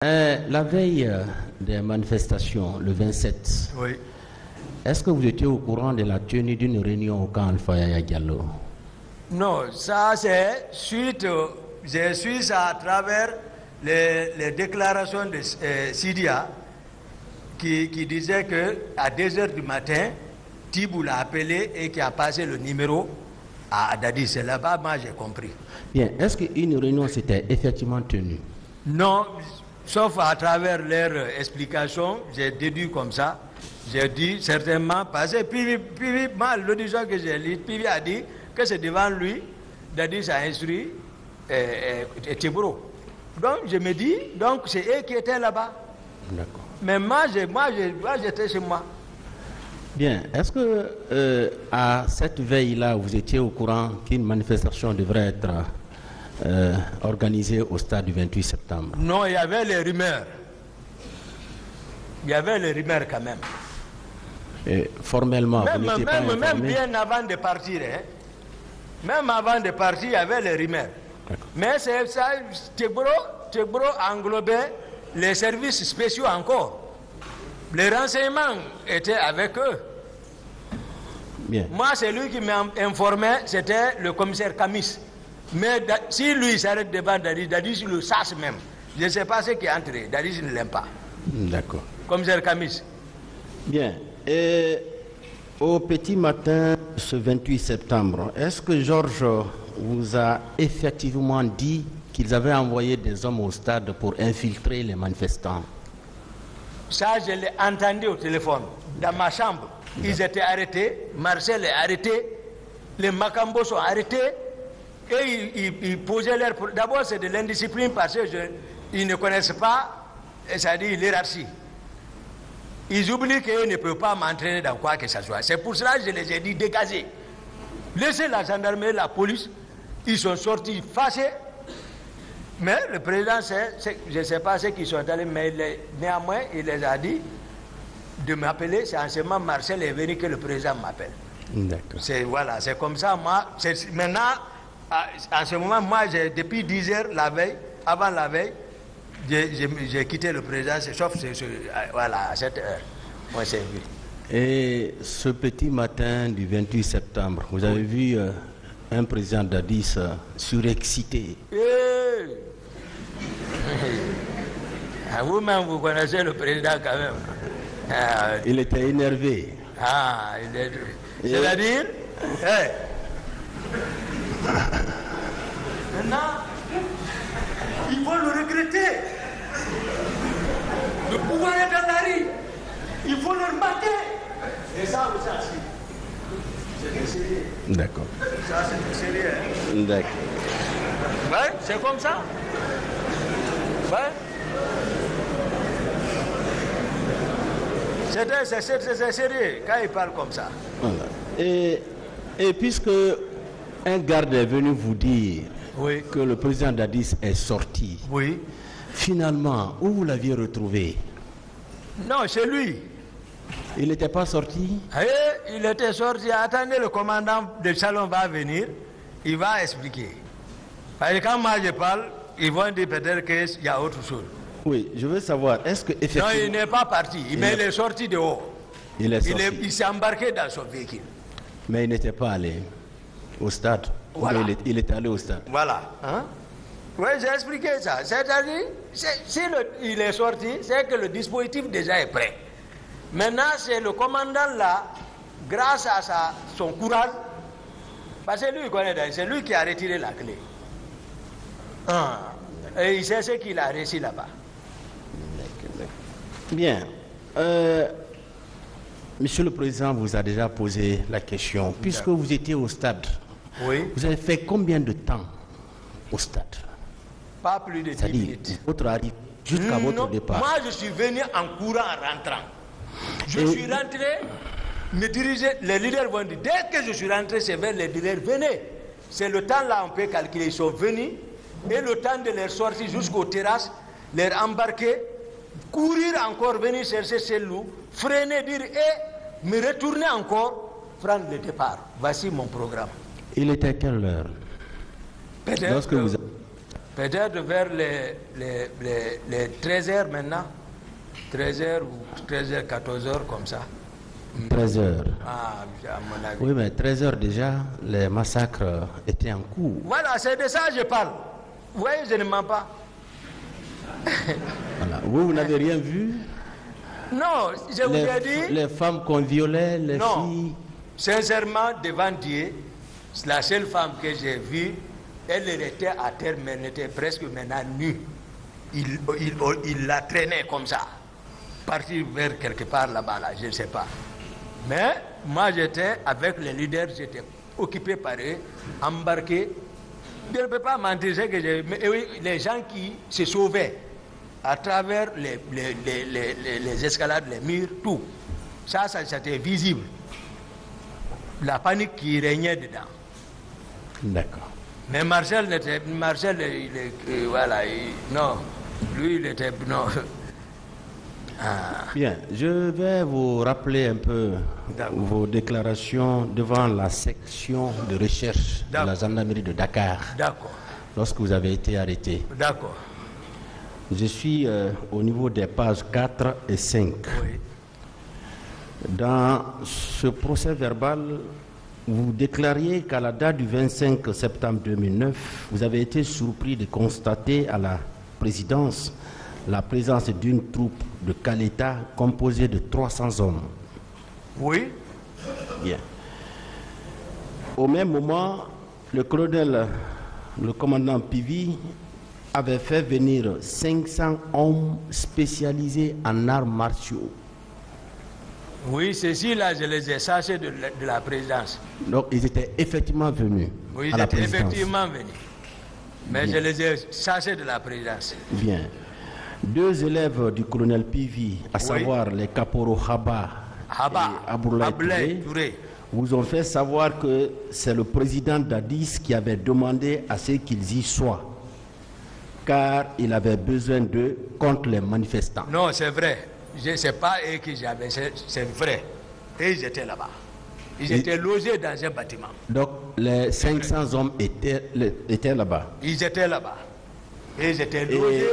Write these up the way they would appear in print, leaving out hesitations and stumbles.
La veille des manifestations, le 27, Oui. est-ce que vous étiez au courant de la tenue d'une réunion au camp Alpha Yaya Diallo? Non, ça c'est suite, j'ai su ça à travers les déclarations de Sidia qui disait qu'à 2h du matin, Tibou l'a appelé et qui a passé le numéro à Dadi. C'est là-bas, moi j'ai compris. Bien, est-ce qu'une réunion s'était effectivement tenue? Non, sauf à travers leurs explications, j'ai déduit comme ça. J'ai dit certainement, parce que puis mal l'audition que j'ai lu, puis a dit que c'est devant lui, Dadi s'est instruit Tibro. Donc je me dis, donc c'est eux qui étaient là-bas. D'accord. Mais moi j'étais chez moi. Bien, est-ce que à cette veille-là, vous étiez au courant qu'une manifestation devrait être organisée au stade du 28 septembre? Non, il y avait les rumeurs. Il y avait les rumeurs quand même. Et formellement, vous n'étiez pas informé? Même bien avant de partir, hein. Même avant de partir, il y avait les rumeurs. Mais c'est ça, Tebro englobait les services spéciaux encore. Les renseignements étaient avec eux. Bien. Moi, c'est lui qui m'a informé, c'était le commissaire Kamis. Mais si lui s'arrête devant Dadi, Dadi le sache même. Je ne sais pas ce qui est entré. Dadi ne l'aime pas. D'accord. Commissaire Kamis. Bien. Et au petit matin, ce 28 septembre, est-ce que Georges vous a effectivement dit qu'ils avaient envoyé des hommes au stade pour infiltrer les manifestants? Ça, je l'ai entendu au téléphone, dans ma chambre. Ils étaient arrêtés, Marcel est arrêté, les Macambos sont arrêtés, et ils posaient leur... D'abord, c'est de l'indiscipline parce qu'ils ne connaissent pas, c'est-à-dire l'hierarchie. Ils oublient qu'ils ne peuvent pas m'entraîner dans quoi que ce soit. C'est pour cela que je les ai dit dégagez. Laissez la gendarmerie, la police. Ils sont sortis fâchés. Mais le président, je ne sais pas ce qu'ils sont allés, mais néanmoins, il les a dit de m'appeler. C'est en ce moment Marcel est venu que le président m'appelle. D'accord. Voilà, c'est comme ça. Moi, maintenant, en ce moment, moi, depuis 10 heures, la veille, avant la veille, j'ai quitté le président, sauf voilà, à cette heure. Moi, c'est vu. Et ce petit matin du 28 septembre, vous avez vu un président d'Addis surexcité. Vous-même, vous connaissez le président quand même. Il était énervé. C'est-à-dire, maintenant, il faut le regretter. Le pouvoir est dans la rue. Il faut le remarquer. Et ça, vous savez, c'est sérieux. D'accord. Ça, c'est sérieux. Hein? D'accord. Ouais, c'est comme ça. Ouais. C'est sérieux quand il parle comme ça. Voilà. Et puisque un garde est venu vous dire que le président d'Addis est sorti, finalement, où vous l'aviez retrouvé? Non, c'est lui. Il n'était pas sorti? Il était sorti. Attendez, le commandant de Chalon va venir. Il va expliquer. Parce que quand moi je parle, ils vont dire peut-être qu'il y a autre chose. Oui, je veux savoir, est-ce que effectivement... Non, il n'est pas parti, mais il est sorti dehors. Il est sorti. Il s'est embarqué dans son véhicule. Mais il n'était pas allé au stade. Voilà. Il était allé au stade. Voilà. Hein? Oui, j'ai expliqué ça. C'est-à-dire, si il est sorti, c'est que le dispositif déjà est prêt. Maintenant, c'est le commandant là, grâce à son courage, parce que lui, il connaît, c'est lui qui a retiré la clé. Et il sait ce qu'il a réussi là-bas. Bien. Monsieur le Président vous a déjà posé la question. Puisque vous étiez au stade, vous avez fait combien de temps au stade? Pas plus de 10 minutes. Votre arrivée jusqu'à votre départ. Moi, je suis venu en courant, en rentrant. Je suis rentré, me diriger, les leaders vont dire, dès que je suis rentré, c'est vers les leaders, venez. C'est le temps là, on peut calculer. Ils sont venus, et le temps de leur sortie jusqu'aux terrasses, leur embarquer, courir encore, venir chercher ces loups, freiner, dire, et me retourner encore, prendre le départ. Voici mon programme. Il était quelle heure? Peut-être vers les 13h maintenant. 13h ou 13h, 14h comme ça. 13h. Ah, à mon avis. Oui, mais 13h déjà, les massacres étaient en cours. Voilà, c'est de ça que je parle. Vous voyez, je ne mens pas. Voilà. Vous n'avez rien vu? Non, je vous ai dit... Les femmes qu'on violait, les filles... Sincèrement, devant Dieu, la seule femme que j'ai vue, elle était à terre, mais elle était presque maintenant nue. Il la traînait comme ça. Partir vers quelque part là-bas, là, je ne sais pas. Mais moi, j'étais avec les leaders, j'étais occupé par eux, embarqué. Je ne peux pas mentir, c'est que les gens qui se sauvaient à travers les escalades, les murs, tout. Ça c'était visible. La panique qui régnait dedans. D'accord. Mais Marcel, voilà, non, lui, il était, non. Ah. Bien, je vais vous rappeler un peu vos déclarations devant la section de recherche de la gendarmerie de Dakar. D'accord. Lorsque vous avez été arrêté. D'accord. Je suis au niveau des pages 4 et 5. Oui. Dans ce procès verbal, vous déclariez qu'à la date du 25 septembre 2009, vous avez été surpris de constater à la présidence la présence d'une troupe de Kaleta composée de 300 hommes. Oui. Bien. Au même moment, le colonel, le commandant Pivi, avait fait venir 500 hommes spécialisés en arts martiaux. Oui, ceci-là, je les ai sachés de la présidence. Donc, ils étaient effectivement venus. Oui, à ils la étaient présidence. effectivement venus. Mais Bien. je les ai sachés de la présidence. Bien. Deux élèves du colonel Pivi, à savoir les caporaux Haba et Aboulaye Touré, vous ont fait savoir que c'est le président d'Addis qui avait demandé à ce qu'ils y soient, car il avait besoin d'eux contre les manifestants. Non, c'est vrai. Ce n'est pas eux qui j'avais, c'est vrai. Et ils étaient là-bas. Ils étaient logés dans un bâtiment. Donc les 500 hommes étaient là-bas. Ils étaient là-bas. Et ils étaient logés.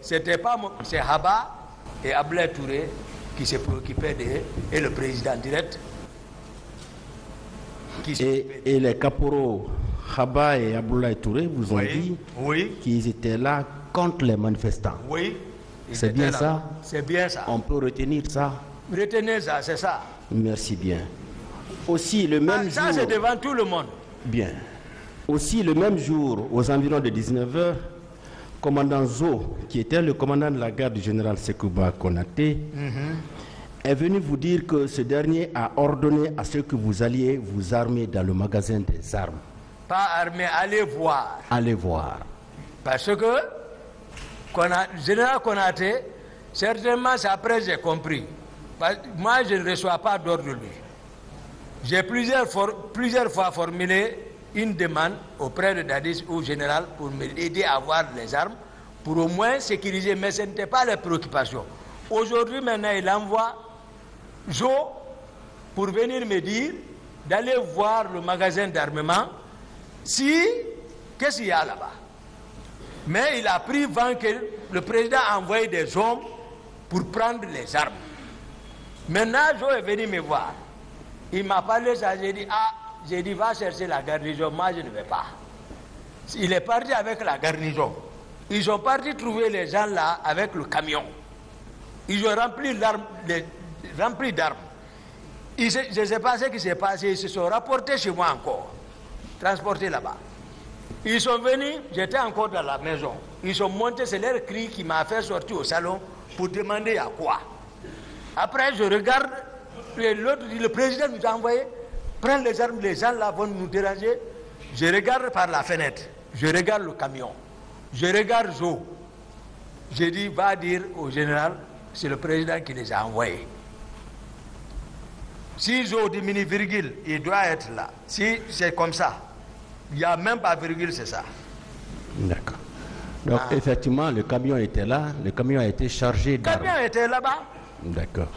C'était pas moi, c'est Haba et Aboulaye Touré qui se préoccupaient d'eux et le président direct. Et les caporaux Haba et Aboulaye Touré vous ont dit qu'ils étaient là contre les manifestants. Oui. C'est bien ça? C'est bien ça. On peut retenir ça? Retenez ça, c'est ça. Merci bien. Aussi le même jour... Ça, c'est devant tout le monde. Bien. Aussi le même jour, aux environs de 19h, commandant Zo, qui était le commandant de la garde du général Sekouba Konaté, est venu vous dire que ce dernier a ordonné à ce que vous alliez vous armer dans le magasin des armes. Pas armé, allez voir. Allez voir. Parce que général Konaté, certainement, c'est après j'ai compris. Moi, je ne reçois pas d'ordre de lui. J'ai plusieurs fois formulé une demande auprès de Dadis ou général pour m'aider à avoir les armes, pour au moins sécuriser, mais ce n'était pas les préoccupations. Aujourd'hui, maintenant, il envoie Jo pour venir me dire d'aller voir le magasin d'armement qu'est-ce qu'il y a là-bas. Mais il a pris vent que le président a envoyé des hommes pour prendre les armes. Maintenant, Jo est venu me voir. Il m'a parlé ça, j'ai dit, va chercher la garnison, moi je ne vais pas. Il est parti avec la garnison. Ils sont partis trouver les gens là avec le camion. Ils ont rempli d'armes. Je ne sais pas ce qui s'est passé, ils se sont rapportés chez moi encore, transportés là-bas. Ils sont venus, j'étais encore dans la maison. Ils sont montés, c'est leur cri qui m'a fait sortir au salon pour demander à quoi. Après, je regarde, le président nous a envoyé, prends les armes, les gens là vont nous déranger. Je regarde par la fenêtre, je regarde le camion, je regarde Zo. J'ai dit, va dire au général, c'est le président qui les a envoyés. Si Zo diminue virgule, il doit être là. Si c'est comme ça, il n'y a même pas virgule, c'est ça. D'accord. Donc effectivement, le camion était là, le camion a été chargé d'armes. Le camion était là-bas. D'accord.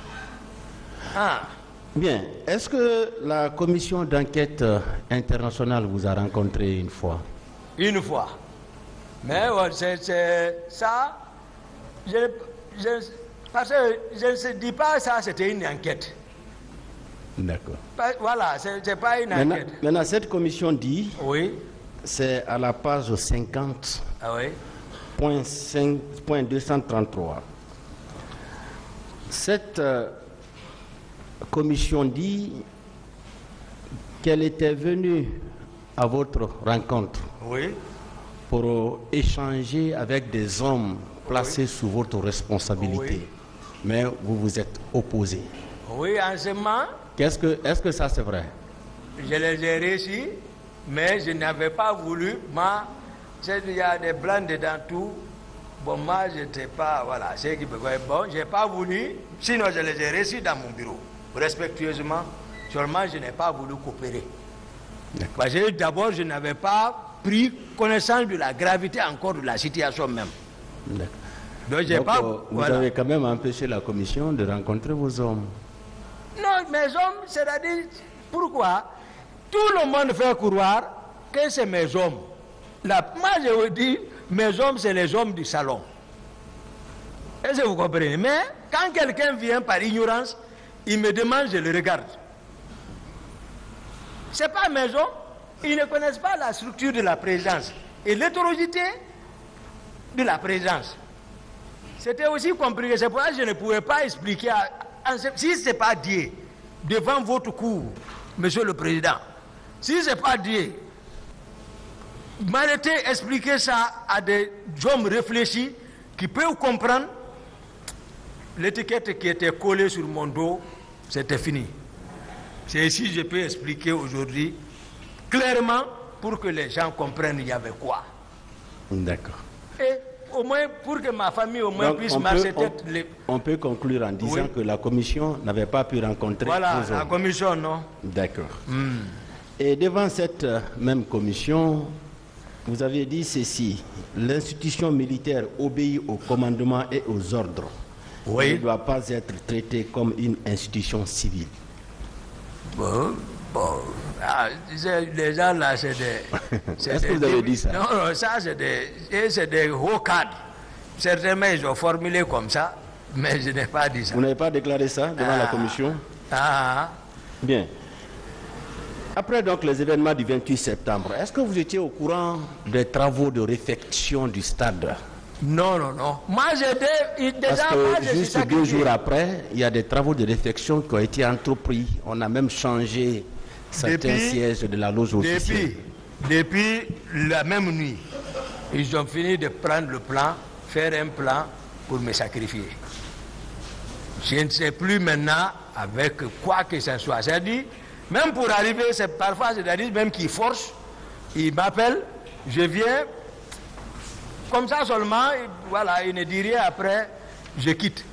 Bien. Est-ce que la commission d'enquête internationale vous a rencontré une fois? Une fois. Mais c'est ça, parce que je ne dis pas ça, c'était une enquête. D'accord. Voilà, c'est pas une enquête. Maintenant, cette commission dit, Oui. c'est à la page 50, Ah oui. point 233. Cette commission dit qu'elle était venue à votre rencontre Oui. pour échanger avec des hommes placés sous votre responsabilité. Oui. Mais vous vous êtes opposé. Oui, en ce moment, Est-ce que ça c'est vrai? je les ai réussi, mais je n'avais pas voulu. Moi, il y a des blancs dedans tout. Bon, moi, je n'étais pas, voilà, c'est qui peut bon, je n'ai pas voulu, sinon je les ai réussi dans mon bureau, respectueusement, seulement je n'ai pas voulu coopérer. Parce que d'abord, je n'avais pas pris connaissance de la gravité encore de la situation même. Donc, j'ai pas, vous voilà. avez quand même empêché la commission de rencontrer vos hommes. Non, mes hommes, c'est-à-dire, pourquoi tout le monde fait croire que c'est mes hommes. Moi, je vous dis, mes hommes, c'est les hommes du salon. Est-ce que vous comprenez? Mais quand quelqu'un vient par ignorance, il me demande, je le regarde. Ce n'est pas mes hommes. Ils ne connaissent pas la structure de la présidence et l'hétérogénéité de la présidence. C'était aussi compliqué. C'est pour ça que je ne pouvais pas expliquer. Si ce n'est pas dit devant votre cour, Monsieur le Président, si ce n'est pas dit, m'arrêter expliquer ça à des hommes réfléchis qui peuvent comprendre. L'étiquette qui était collée sur mon dos, c'était fini. C'est ici que je peux expliquer aujourd'hui clairement pour que les gens comprennent il y avait quoi. D'accord. Et au moins pour que ma famille au moins puisse marcher tête. On peut conclure en disant que la commission n'avait pas pu rencontrer voilà, vos hommes. la commission, non. D'accord. Et devant cette même commission, vous avez dit ceci: l'institution militaire obéit au commandement et aux ordres. Oui. Elle ne doit pas être traitée comme une institution civile. Bon. Les gens là, c'est des... Est-ce que vous avez dit ça? Non, ça c'est des hauts cadres. Certainement, ils ont formulé comme ça, mais je n'ai pas dit ça. Vous n'avez pas déclaré ça devant la commission? Bien. Après donc les événements du 28 septembre, est-ce que vous étiez au courant des travaux de réfection du stade? Non. Moi, j'étais... Parce que juste 2 jours après, il y a des travaux de réfection qui ont été entrepris. On a même changé certains sièges de la loge officielle. Depuis la même nuit, ils ont fini de prendre le plan, faire un plan pour me sacrifier. Je ne sais plus maintenant avec quoi que ce soit. C'est-à-dire, même pour arriver, parfois, c'est-à-dire même qu'ils forcent, ils m'appellent, je viens, comme ça seulement, voilà, ils ne disent rien après, je quitte.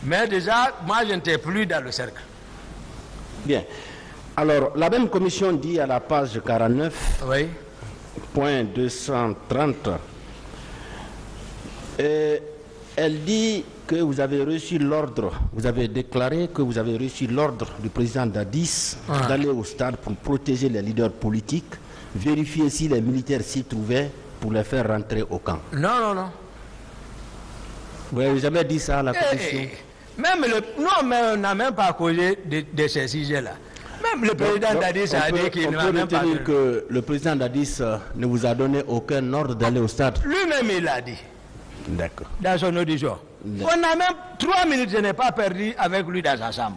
Mais déjà, moi, je n'étais plus dans le cercle. Bien. Alors, la même commission dit à la page 49, point 230, elle dit que vous avez reçu l'ordre, vous avez déclaré que vous avez reçu l'ordre du président Dadis d'aller au stade pour protéger les leaders politiques, vérifier si les militaires s'y trouvaient pour les faire rentrer au camp. Non. Vous n'avez jamais dit ça à la commission? Mais on n'a même pas causé de ces sujets-là. Même le président Dadis a dit qu'il n'a même pas... que le président Dadis ne vous a donné aucun ordre d'aller au stade? Lui-même, il l'a dit. D'accord. Dans son audition. On a même 3 minutes, je n'ai pas perdu avec lui dans sa chambre.